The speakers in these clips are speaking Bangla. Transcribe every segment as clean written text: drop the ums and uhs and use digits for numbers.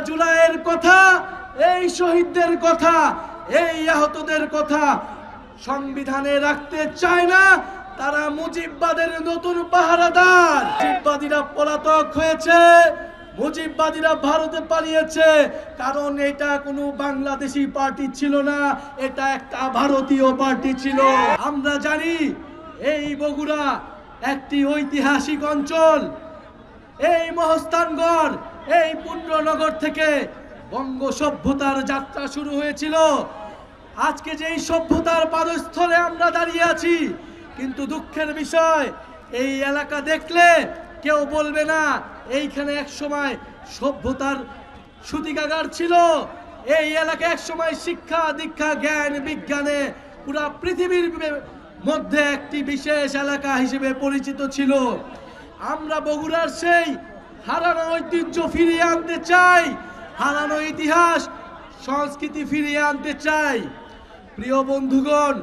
জুলাইয়ের কথা, এই শহীদদের কথা, এই আহতদের কথা সংবিধানে রাখতে চায় না। তারা মুজিববাদের নতুন পাহারাদার। মুজিববাদীরা পলাতক হয়েছে, মুজিববাদীরা ভারতে পালিয়েছে, কারণ এটা কোনো বাংলাদেশি পার্টি ছিল না, এটা একটা ভারতীয় পার্টি ছিল। আমরা জানি এই বগুড়া একটি ঐতিহাসিক অঞ্চল। এই মহস্থানগড়, এই পুণ্যনগর থেকে বঙ্গ সভ্যতার যাত্রা শুরু হয়েছিল। আজকে যেই সভ্যতার পাদস্থলে আমরা দাঁড়িয়ে আছি, কিন্তু দুঃখের বিষয় এই এলাকা দেখলে কেউ বলবে না এইখানে একসময় সভ্যতার সূতিকাগার ছিল। এই এলাকা একসময় শিক্ষা দীক্ষা জ্ঞান বিজ্ঞানে পুরা পৃথিবীর মধ্যে একটি বিশেষ এলাকা হিসেবে পরিচিত ছিল। আমরা বগুড়ার সেই হারানো ঐতিহ্য ফিরিয়ে আনতে চাই, হারানো ইতিহাস সংস্কৃতি ফিরিয়ে আনতে চাই। প্রিয় বন্ধুগণ,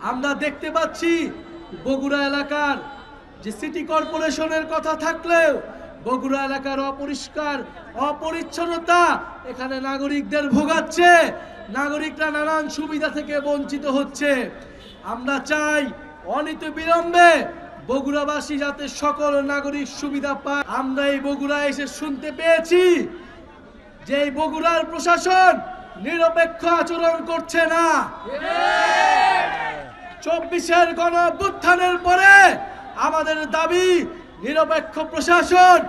আমরা দেখতে পাচ্ছি বগুড়া এলাকার যে সিটি কর্পোরেশনের কথা থাকলেও বগুড়া এলাকার অপরিষ্কার অপরিচ্ছন্নতা এখানে নাগরিকদের ভোগাচ্ছে। নাগরিকরা নানান সুবিধা থেকে বঞ্চিত হচ্ছে। আমরা চাই অনিত বিলম্বে বগুড়াবাসী যাতে সকল নাগরিক সুবিধা পায়। আমরা এই বগুড়ায় এসে শুনতে পেয়েছি যে এই বগুড়ার প্রশাসন নিরপেক্ষ আচরণ করছে না। 24-এর গণঅভ্যুত্থানের পরে আমাদের দাবি নিরপেক্ষ প্রশাসন,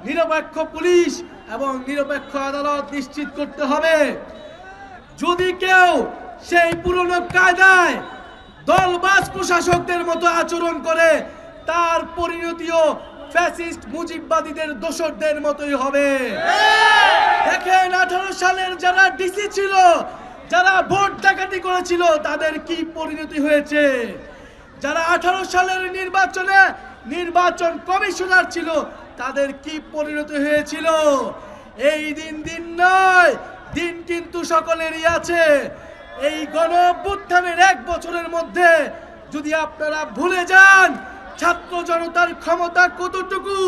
নিরপেক্ষ পুলিশ এবং নিরপেক্ষ আদালত নিশ্চিত করতে হবে। যদি কেউ সেই পুরনো কায়দায় দলবাজ প্রশাসকদের মতো আচরণ করে, তার পরিণতিও ফ্যাসিস্ট মুজিববাদীদের দোসরদের মতোই হবে। দেখেন 18 সালের যারা ডিসি ছিল, যারা ভোট ডাকাতি করেছিল, তাদের কি পরিণতি হয়েছে। যারা 18 সালের নির্বাচনে নির্বাচন কমিশনার ছিল, তাদের কি পরিণতি হয়েছিল। এই দিন নয়, দিন কিন্তু সকলেরই আছে। এই গণঅভ্যুত্থানের 1 বছরের মধ্যে যদি আপনারা ভুলে যান ছাত্র জনতার ক্ষমতা কতটুকু,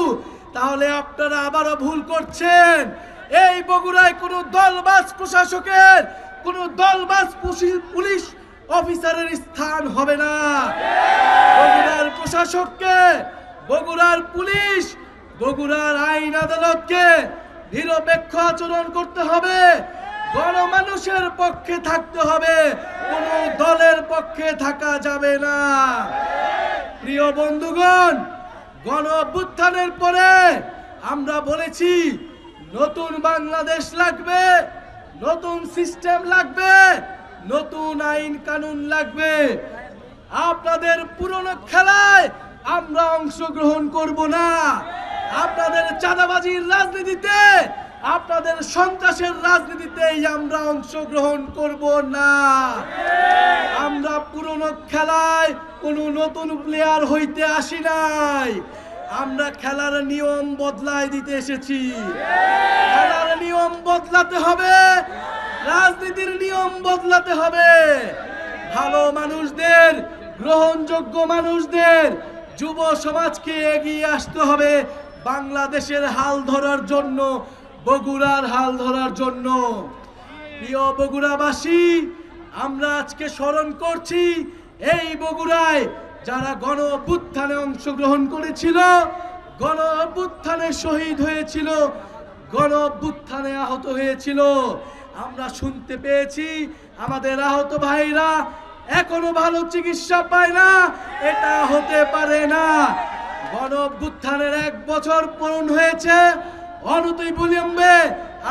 তাহলে আপনারা আবারও ভুল করছেন। এই বগুড়ায় কোনো দলবাজ প্রশাসকের, কোনো দলবাজ পুলিশ অফিসারের স্থান হবে না। বগুড়ার প্রশাসককে, বগুড়ার পুলিশ, বগুড়ার আইন আদালতকে নিরপেক্ষ আচরণ করতে হবে, গণমানুষের পক্ষে থাকতে হবে, কোনো দলের পক্ষে থাকা যাবে না। প্রিয় বন্ধুগণ, গণঅভ্যুত্থানের পরে আমরা বলেছি নতুন বাংলাদেশ লাগবে, নতুন সিস্টেম লাগবে, নতুন আইন কানুন লাগবে। আপনাদের পুরনো খেলায় আমরা অংশগ্রহণ করব না। আপনাদের চাঁদাবাজির রাজনীতিতে, আপনাদের সন্ত্রাসের রাজনীতিতেই আমরা অংশগ্রহণ করব না। আমরা পুরনো খেলায় কোনো নতুন প্লেয়ার হইতে আসি নাই। আমরা খেলার নিয়ম বদলায় দিতে এসেছি। খেলার নিয়ম বদলাতে হবে, রাজনীতির নিয়ম বদলাতে হবে। ভালো মানুষদের, গ্রহণযোগ্য মানুষদের, যুব সমাজকে এগিয়ে আসতে হবে বাংলাদেশের হাল ধরার জন্য, বগুড়ার হাল ধরার জন্য। প্রিয় বগুড়াবাসী, আমরা আজকে স্মরণ করছি এই বগুড়ায় যারা গণঅভ্যুত্থানে অংশগ্রহণ করেছিল, গণঅভ্যুত্থানে শহীদ হয়েছিল, গণঅভ্যুত্থানে আহত হয়েছিল। আমরা শুনতে পেয়েছি আমাদের আহত ভাইরা এখনো ভালো চিকিৎসা পায় না। এটা হতে পারে না। গণঅভ্যুত্থানের 1 বছর পূরণ হয়েছে। অনতিবিলম্বে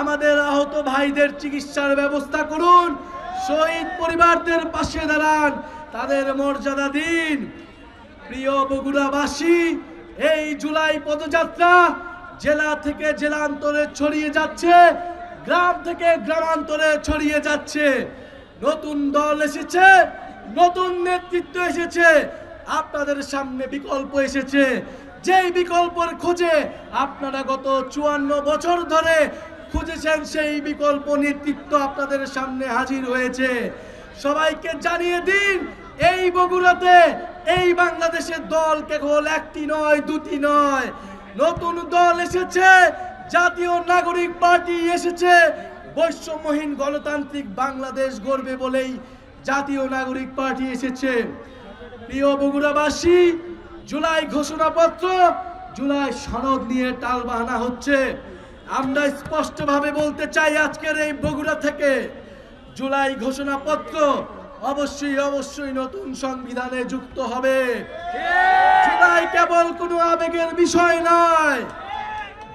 আমাদের আহত ভাইদের চিকিৎসার ব্যবস্থা করুন। শহীদ পরিবারদের পাশে দাঁড়ান, তাদের মর্যাদা দিন। প্রিয় বগুড়াবাসী, এই জুলাই পদযাত্রা জেলা থেকে জেলান্তরে ছড়িয়ে যাচ্ছে, গ্রাম থেকে গ্রামান্তরে ছড়িয়ে যাচ্ছে। নতুন দল এসেছে, নতুন নেতৃত্ব এসেছে, আপনাদের সামনে বিকল্প এসেছে। যেই বিকল্পের খোঁজে আপনারা গত 54 বছর ধরে খুঁজেছেন, সেই বিকল্প নেতৃত্ব আপনাদের সামনে হাজির হয়েছে। সবাইকে জানিয়ে দিন, এই বগুড়াতে, এই বাংলাদেশের দল কেবল একটি নয়, দুটি নয়। নতুন দল এসেছে, জাতীয় নাগরিক পার্টি এসেছে বৈষম্যহীন গণতান্ত্রিক বাংলাদেশ গড়বে বলেই জাতীয় নাগরিক পার্টি এসেছে। প্রিয় বগুড়াবাসী, জুলাই ঘোষণাপত্র, জুলাই সনদ নিয়ে টালবাহানা হচ্ছে। আমরা স্পষ্টভাবে বলতে চাই আজকের এই বগুড়া থেকে, জুলাই ঘোষণাপত্র অবশ্যই নতুন সংবিধানে যুক্ত হবে। জুলাই কেবল কোনো আবেগের বিষয় নয়,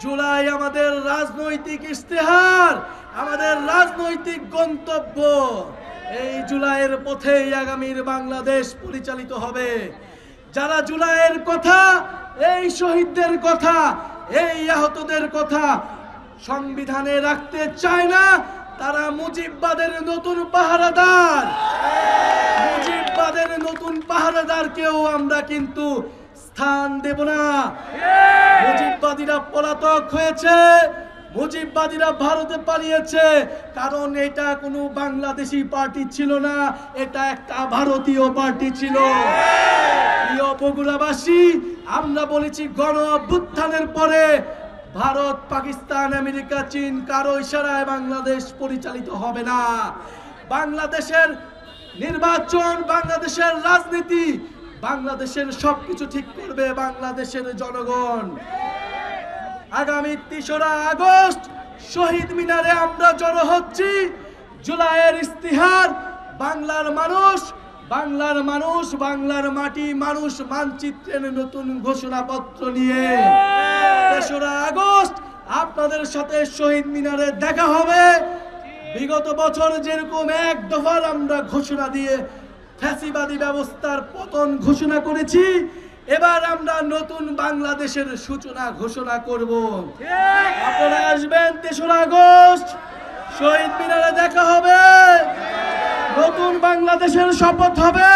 জুলাই আমাদের রাজনৈতিক ইস্তেহার, আমাদের রাজনৈতিক গন্তব্য। এই জুলাইয়ের পথেই আগামীর বাংলাদেশ পরিচালিত হবে। যারা জুলাইয়ের কথা, এই শহীদদের কথা, এই আহতদের কথা সংবিধানে রাখতে চায় না, তারা মুজিববাদের নতুন পাহারাদার। মুজিববাদের নতুন পাহারাদারকেও আমরা কিন্তু স্থান দেব না। মুজিববাদীরা পলাতক হয়েছে, মুজিববাদীরা ভারতে পালিয়েছে, কারণ এটা কোনো বাংলাদেশি পার্টি ছিল না, এটা একটা ভারতীয় পার্টি ছিল। প্রিয় বগুড়াবাসী, আমরা বলেছি গণ অভ্যুত্থানের পরে ভারত, পাকিস্তান, আমেরিকা, চীন কারো ইশারায় বাংলাদেশ পরিচালিত হবে না। বাংলাদেশের নির্বাচন, বাংলাদেশের রাজনীতি, বাংলাদেশের সবকিছু ঠিক করবে বাংলাদেশের জনগণ। আগামী ৩রা আগস্ট শহীদ মিনারে আমরা জড়ো হচ্ছি। জুলাইয়ের ইস্তিহার, বাংলার মানুষ, বাংলার মানুষ, বাংলার মাটি, মানুষ মানচিত্রের নতুন ঘোষণাপত্র নিয়ে ৩রা আগস্ট আপনাদের সাথে শহীদ মিনারে দেখা হবে। বিগত বছর যেরকম এক দফার আমরা ঘোষণা দিয়ে ফ্যাসিবাদী ব্যবস্থার পতন ঘোষণা করেছি, এবার আমরা নতুন বাংলাদেশের সূচনা ঘোষণা করব। আপনারা আসবেন ৩রা আগস্ট, শহীদ মিনারে দেখা হবে, নতুন বাংলাদেশের শপথ হবে।